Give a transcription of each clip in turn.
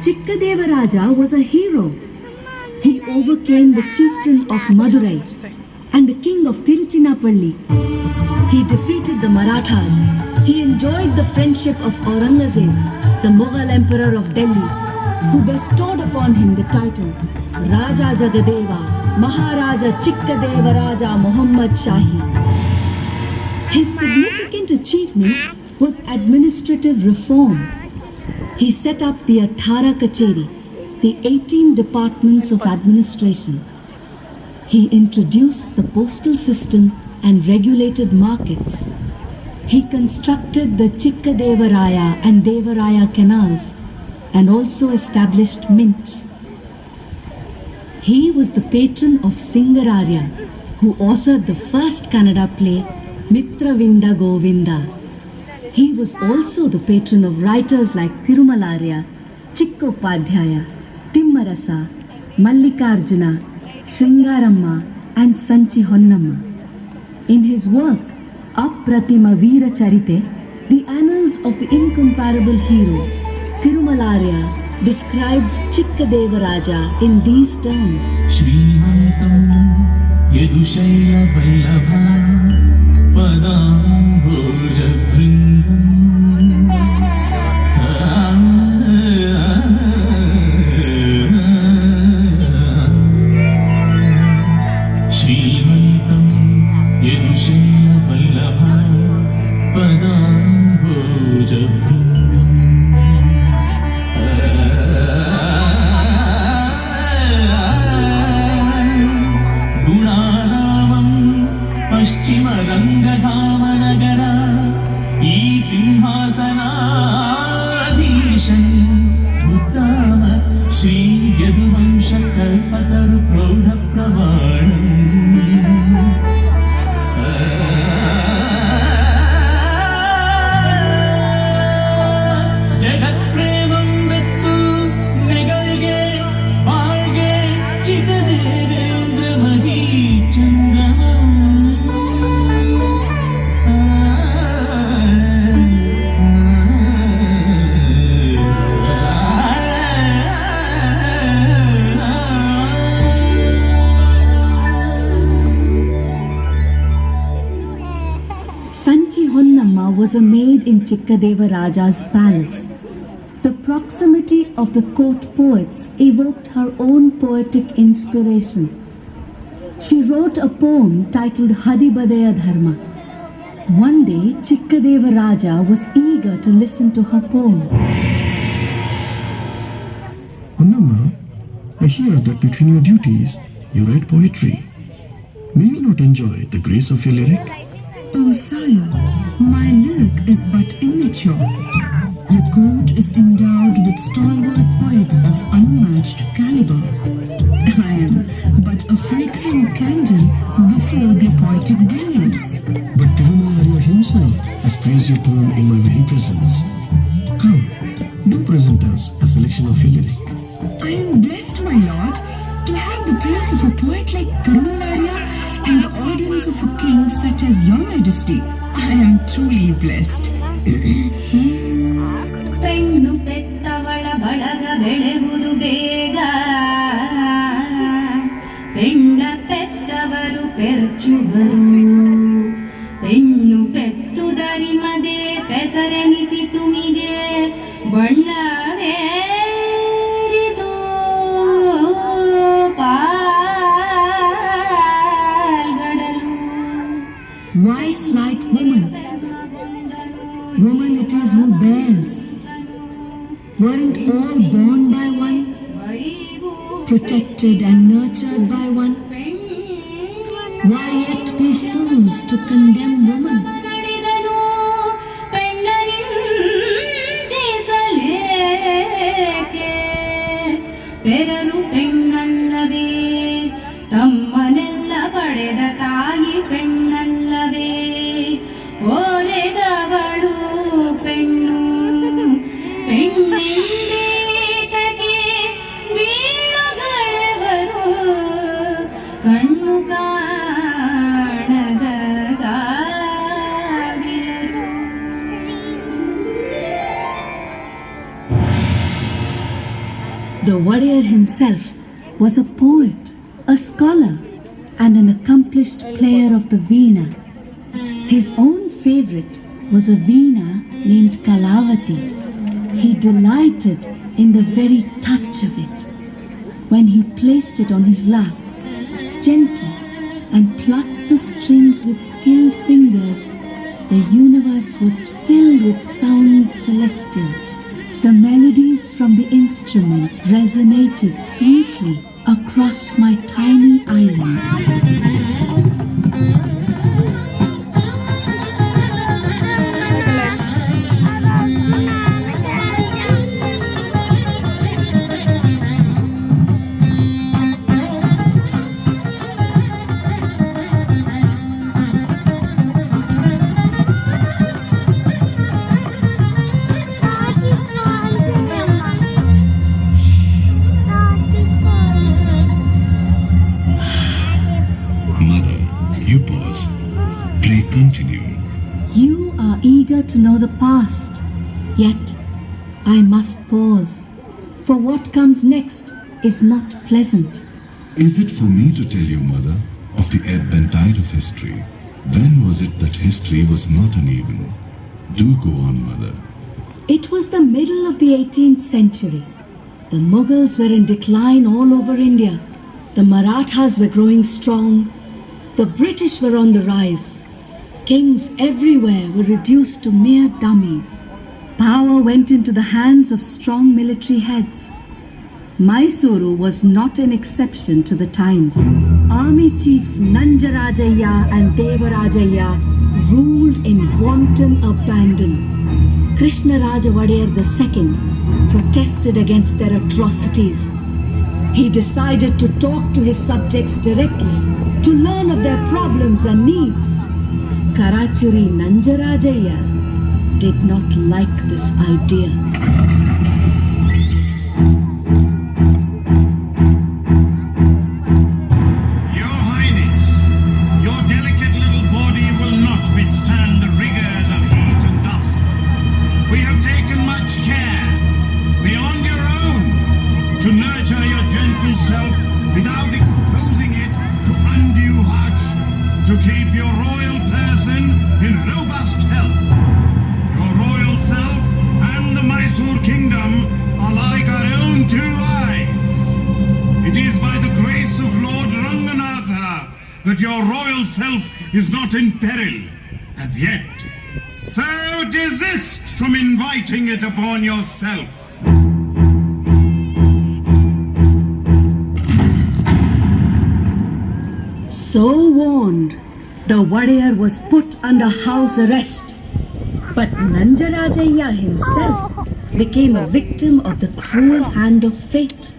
Chikkadevaraja was a hero. He overcame the chieftain of Madurai and the king of Tiruchinappalli. He defeated the Marathas. He enjoyed the friendship of Aurangzeb, the Mughal emperor of Delhi, who bestowed upon him the title Raja Jagadeva, Maharaja Chikkadevaraja Muhammad Shahi. His significant achievement was administrative reform. He set up the Athara Kacheri, the 18 departments of administration. He introduced the postal system and regulated markets. He constructed the Chikkadevaraya and Devaraya canals and also established mints. He was the patron of Singararya, who authored the first Kannada play, Mitravinda Govinda. He was also the patron of writers like Tirumalarya, Chikkopadhyaya, Timmarasa, Mallikarjuna, Shringaramma and Sanchi Honnamma. In his work, Apratima Veera Charite, the annals of the incomparable hero, Tirumalarya describes Chikkadevaraja in these terms. Shrimantam Yadushaya Vallabha Padam Bhoja Bringam Shrimantam Yadushaya Vallabha Padam Bhoja Bringam Paschima Gangadhama Nagara E Simhasana Adhishan Uttama Shri Yaduvansha Kalpataru Praudha Pravanam Jagat Premam Vettu Negalge Valge Chikkadevendra Mahi Chandrama Sanchi Honnamma was a maid in Chikkadevaraja's palace. The proximity of the court poets evoked her own poetic inspiration. She wrote a poem titled Hadibadaya Dharma. One day, Chikkadevaraja was eager to listen to her poem. Honnamma, I hear that between your duties, you write poetry. May we not enjoy the grace of your lyric? Oh, sire, my lyric is but immature. Your court is endowed with stalwart poets of unmatched caliber. I am but a flickering candle before their poetic brilliance. But Tirumalarya himself has praised your poem in my very presence. Come, do present us a selection of your lyric. I am blessed, my lord, to have the praise of a poet like Tirumalarya and the audience of a king such as your majesty. I am truly blessed. ಪೆಣ್ಣು ಪೆತ್ತವಳ ಬಳಗ ಬೆಳೆವುದು ಬೇಗ ಪೆಣ್ಣ ಪೆತ್ತವರು ಪೆರ್ಚುವರು ಪೆಣ್ಣು ಪೆತ್ತುದರಿಮದೆ ಪೆಸರೆನಿಸಿ ತುಮಿಗೆ ಬಣ್ಣವೇರಿದು ಪಾಲ್ಗಡಲು. Wise like woman. Woman it is who bears. Weren't all born by one, protected and nurtured by one? Why yet be fools to condemn woman? ಪೆರರು ಪೆಣ್ಣಲ್ಲವೇ ತಮ್ಮನೆಲ್ಲ ಪಡೆದ ತಾಯಿ ಪೆಣ್ಣಲ್ಲವೇ ಓರೆದವಳು ಪೆಣ್ಣು ಪೆಣ್ಣೆಂದೇತಗೆ ಬೀಳುಗಳವರು ಕಣ್ಣು ಕಾಣದ The warrior himself was a poet, a scholar, and an accomplished player of the veena. His own favorite was a veena named Kalavati. He delighted in the very touch of it. When he placed it on his lap, gently, and plucked the strings with skilled fingers, the universe was filled with sounds celestial. The melodies from the instrument resonated sweetly across my tiny island. Mother, you pause. Pray continue. You are eager to know the past, yet I must pause, for what comes next is not pleasant. Is it for me to tell you, Mother, of the ebb and tide of history? When was it that history was not uneven? Do go on, Mother. It was the middle of the 18th century. The Mughals were in decline all over India. The Marathas were growing strong. The British were on the rise. Kings everywhere were reduced to mere dummies. Power went into the hands of strong military heads. Mysore was not an exception to the times. Army chiefs Nanjarajaya and Devarajaya ruled in wanton abandon. Krishnaraja Vadiyar II protested against their atrocities. He decided to talk to his subjects directly, to learn of their problems and needs. Karachuri Nanjarajaya did not like this idea. Your Highness, your delicate little body will not withstand the rigors of heat and dust. We have taken much care, beyond your own, to nurture your gentle self without exposing it to undue hardship, to keep your royal person in robust health. Your royal self and the Mysore kingdom are like our own two eyes. It is by the grace of Lord Ranganatha that your royal self is not in peril as yet. So desist from inviting it upon yourself. So warned, the warrior was put under house arrest. But Nanjarajaya himself became a victim of the cruel hand of fate.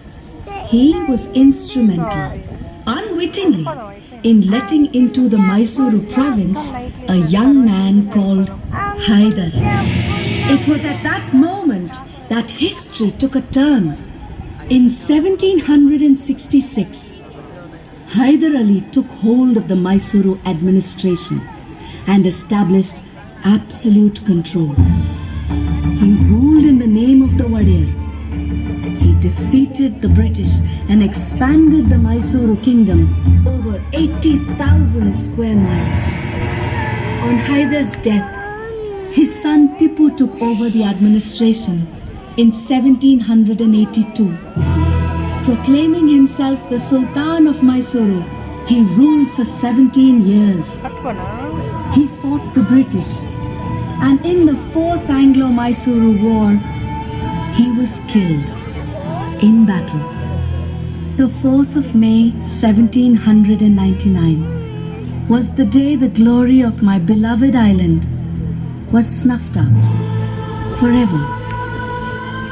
He was instrumental, unwittingly, in letting into the Mysore province a young man called Haidar. It was at that moment that history took a turn. In 1766, Haidar Ali took hold of the Mysore administration and established absolute control. He ruled in the name of the warrior. He defeated the British and expanded the Mysore kingdom over 80,000 square miles. On Haidar's death, his son Tipu took over the administration in 1782. Proclaiming himself the Sultan of Mysore, he ruled for 17 years. He fought the British, and in the Fourth Anglo-Mysore War, he was killed in battle. The 4th of May, 1799, was the day the glory of my beloved island was snuffed out forever.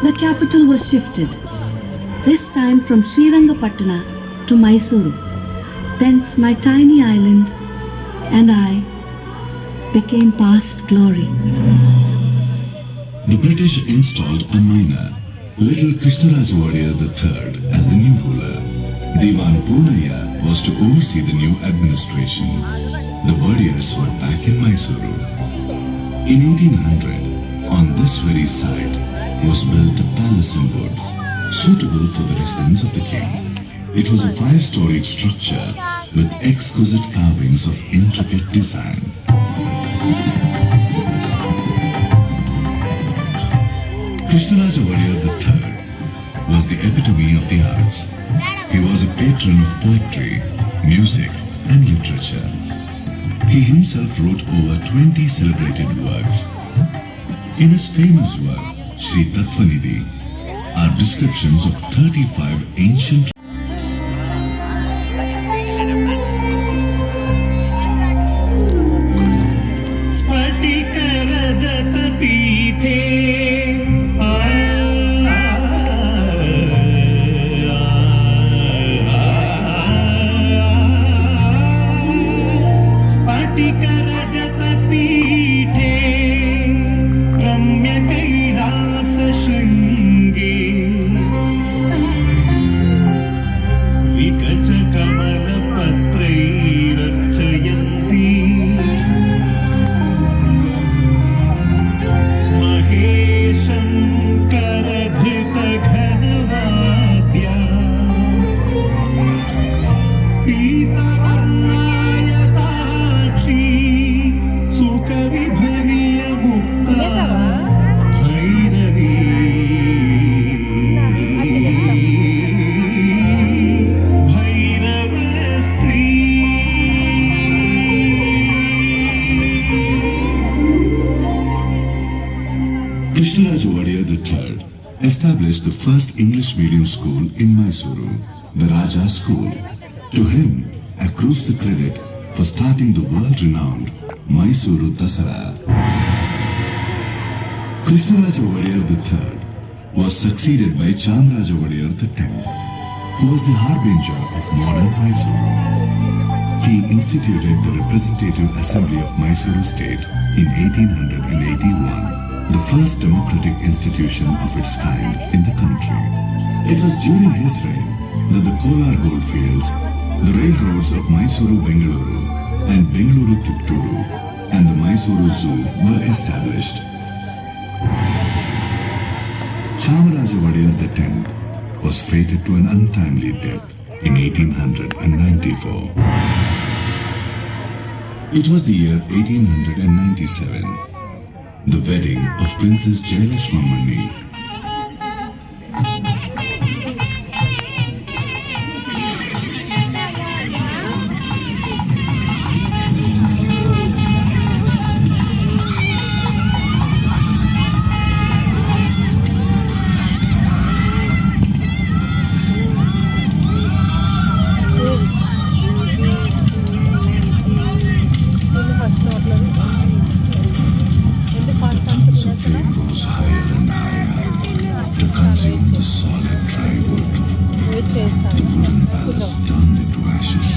The capital was shifted, this time from Srirangapatna to Mysore. Thence my tiny island and I became past glory. The British installed a minor, little Krishnaraja Vadiyar III, as the new ruler. Diwan Purnaya was to oversee the new administration. The Vadiyars were back in Mysore. In 1800, on this very site, was built a palace in wood, suitable for the residence of the king. It was a 5-storied structure with exquisite carvings of intricate design. Krishnaraja Wadiyar III was the epitome of the arts. He was a patron of poetry, music and literature. He himself wrote over 20 celebrated works. In his famous work, Sri Tattvanidhi, are descriptions of 35 ancient Krishnaraja Wadiyar III established the first English medium school in Mysore, the Raja School. To him accrues the credit for starting the world-renowned Mysore Dasara. Krishnaraja Wadiyar III was succeeded by Chamraja Wadiyar X, who was the harbinger of modern Mysore. He instituted the Representative Assembly of Mysore State in 1881. The first democratic institution of its kind in the country. It was during his reign that the Kolar goldfields, the railroads of Mysuru-Bengaluru and Bengaluru-Tipturu and the Mysuru Zoo were established. Chamraja Wadiyar X was fated to an untimely death in 1894. It was the year 1897. The wedding of Princess Jayalakshmamani. The flame rose higher and higher to consume the solid dry wood. The wooden palace turned into ashes.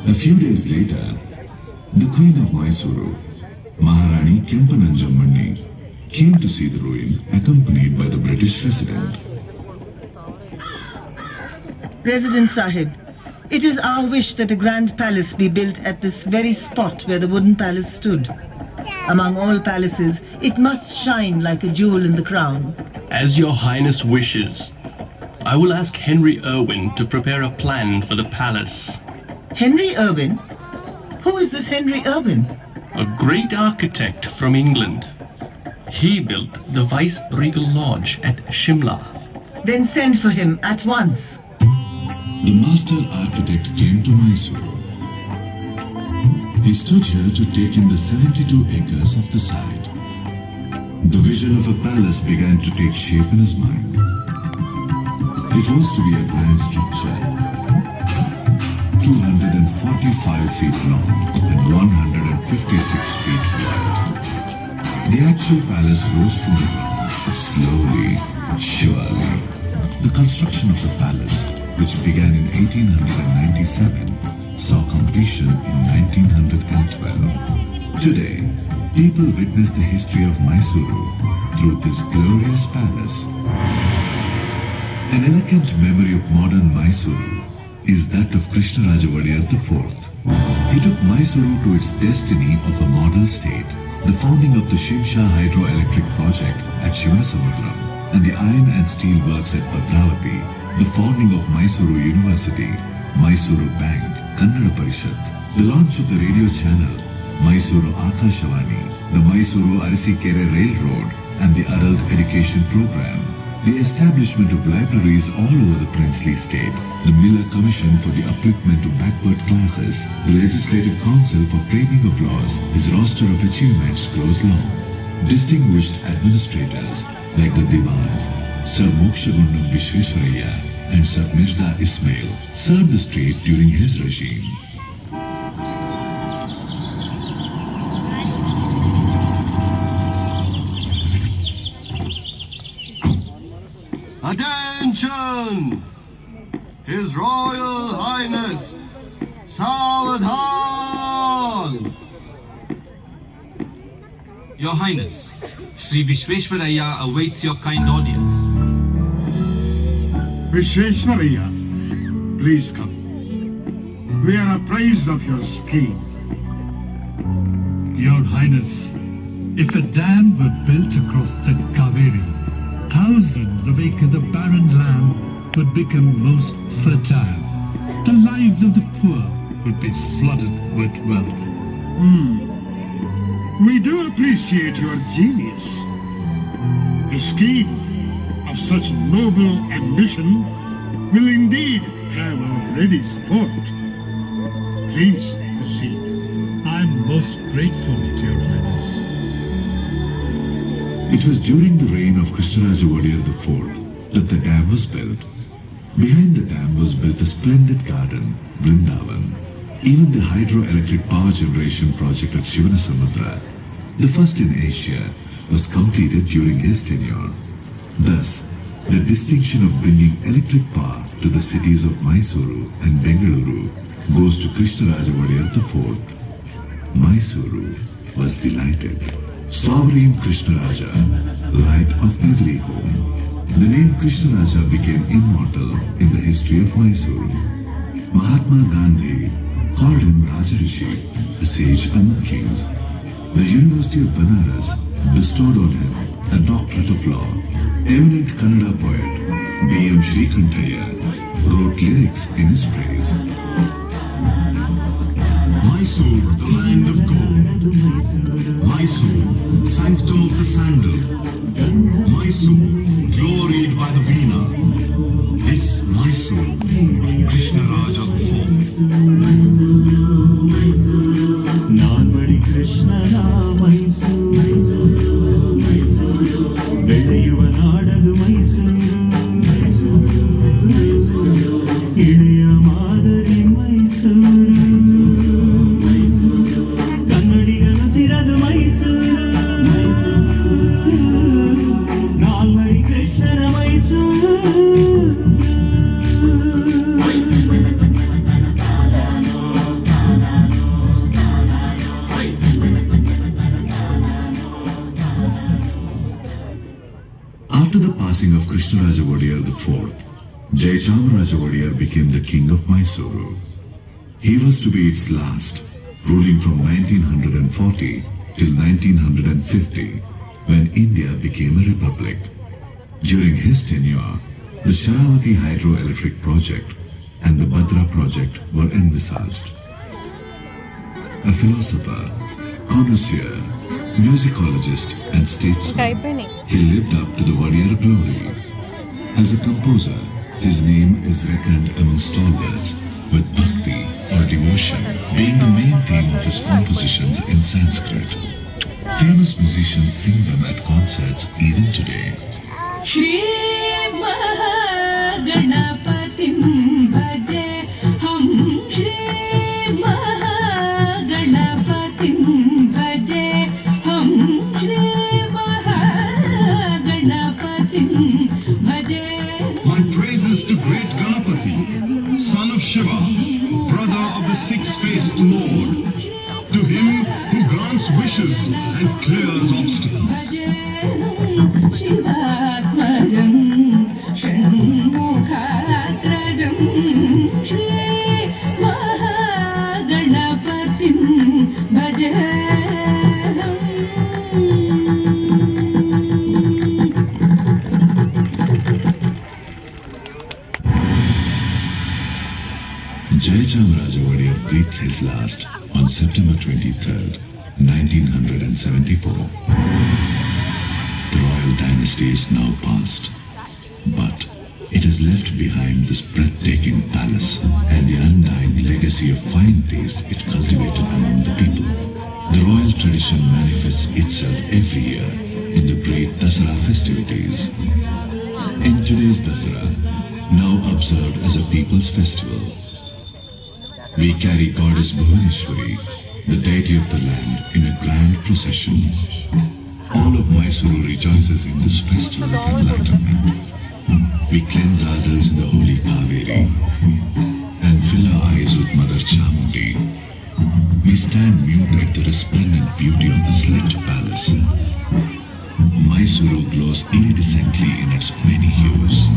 A few days later, the Queen of Mysore, Maharani Kempananjammani, came to see the ruin accompanied by the British resident. Resident Sahib, it is our wish that a grand palace be built at this very spot where the wooden palace stood. Among all palaces, it must shine like a jewel in the crown. As your highness wishes, I will ask Henry Irwin to prepare a plan for the palace. Henry Irwin? Who is this Henry Irwin? A great architect from England. He built the Vice-Regal Lodge at Shimla. Then send for him at once. The master architect came to Mysore. He stood here to take in the 72 acres of the site. The vision of a palace began to take shape in his mind. It was to be a grand structure, 245 feet long and 156 feet wide. The actual palace rose from the ground, slowly, surely. The construction of the palace, which began in 1897, saw completion in 1912. Today, people witness the history of Mysore through this glorious palace. An elegant memory of modern Mysore is that of Krishnaraja Wadiyar IV. He took Mysore to its destiny of a model state, the founding of the Shimsha hydroelectric project at Shivanasamudram and the iron and steel works at Bhadravati, the founding of Mysore University, Mysore Bank, Kannada Parishat, the launch of the radio channel, Mysore Akashavani, the Mysore Arisikere Railroad and the adult education program, the establishment of libraries all over the princely state, the Miller Commission for the upliftment of backward classes, the Legislative Council for framing of laws, his roster of achievements grows long. Distinguished administrators like the Diwans, Sir Mokshagundam Vishweswaraya and Sir Mirza Ismail served the state during his regime. Attention! His Royal Highness Savadhan! Your Highness, Sri Vishweswaraya awaits your kind audience. Vishweswaraya, please come. We are apprised of your scheme. Your Highness, if a dam were built across the Kaveri, thousands of acres of barren land would become most fertile. The lives of the poor would be flooded with wealth. We do appreciate your genius. A scheme of such noble ambition will indeed have our ready support. Please proceed. I'm most grateful to Your Highness. It was during the reign of Krishnaraja Wadiyar IV that the dam was built. Behind the dam was built a splendid garden, Vrindavan. Even the hydroelectric power generation project at Shivanasamudra, the first in Asia, was completed during his tenure. Thus, the distinction of bringing electric power to the cities of Mysore and Bengaluru goes to Krishnaraja Wadiyar IV. Mysore was delighted. Sovereign Krishnaraja, light of every home. The name Krishnaraja became immortal in the history of Mysore. Mahatma Gandhi called him Rajarishi, a sage among kings. The University of Banaras bestowed on him a doctorate of law. Eminent Kannada poet B.M. Shrikantaya wrote lyrics in his praise. Mysore, the land of gold. Mysore, sanctum of the sandal. Mysore, gloried by the Veena. This Mysore of Krishnaraja IV. Nanmadi Krishnara Mysore, ಬೆಳೆಯುವ ನಾಡದು ಮೈಸೂರು, ಇಳೆಯ ಮಾದರಿ Mysuru, ಕನ್ನಡಿಗನ ಸಿರದು Mysuru, Nalmadi ಕೃಷ್ಣರ Mysuru. After the passing of Krishnaraja Wadiyar IV, Jayachamaraja Wadiyar became the king of Mysore. He was to be its last, ruling from 1940 till 1950, when India became a republic. During his tenure, the Sharavati hydroelectric project and the Bhadra project were envisaged. A philosopher, connoisseur, musicologist and statesman, he lived up to the Wadiyar glory. As a composer, his name is reckoned among stalwarts, with bhakti or devotion being the main theme of his compositions in Sanskrit. Famous musicians sing them at concerts even today. Shri Mahaganapatim bhaje hum, Shri Mahaganapatim bhaje hum, Shri Mahaganapatim bhaje. My praises to great Ganapati, son of Shiva, brother of the six-faced Lord, to him who grants wishes and clears obstacles. Shivatmajam Shanmukhatrajam Shri Mahaganapatim Jayachamaraja Wadiyar breathed his last on September 23rd, 1974. The royal dynasty is now past, but it has left behind this breathtaking palace and the undying legacy of fine taste it cultivated among the people. The royal tradition manifests itself every year in the great Dasara festivities. In today's Dasara, now observed as a people's festival, we carry Goddess Bhuvaneshwari, the deity of the land, in a grand procession. All of Mysore rejoices in this festival of enlightenment. We cleanse ourselves in the holy Kaveri and fill our eyes with Mother Chamundi. We stand mute at the resplendent beauty of the sledge palace. Mysore glows iridescently in its many hues.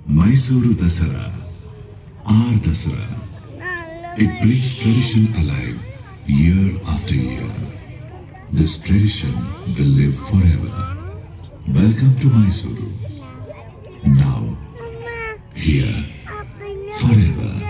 Mysore Dasara, our Dasara. It brings tradition alive year after year. This tradition will live forever. Welcome to Mysore. Now, here, forever.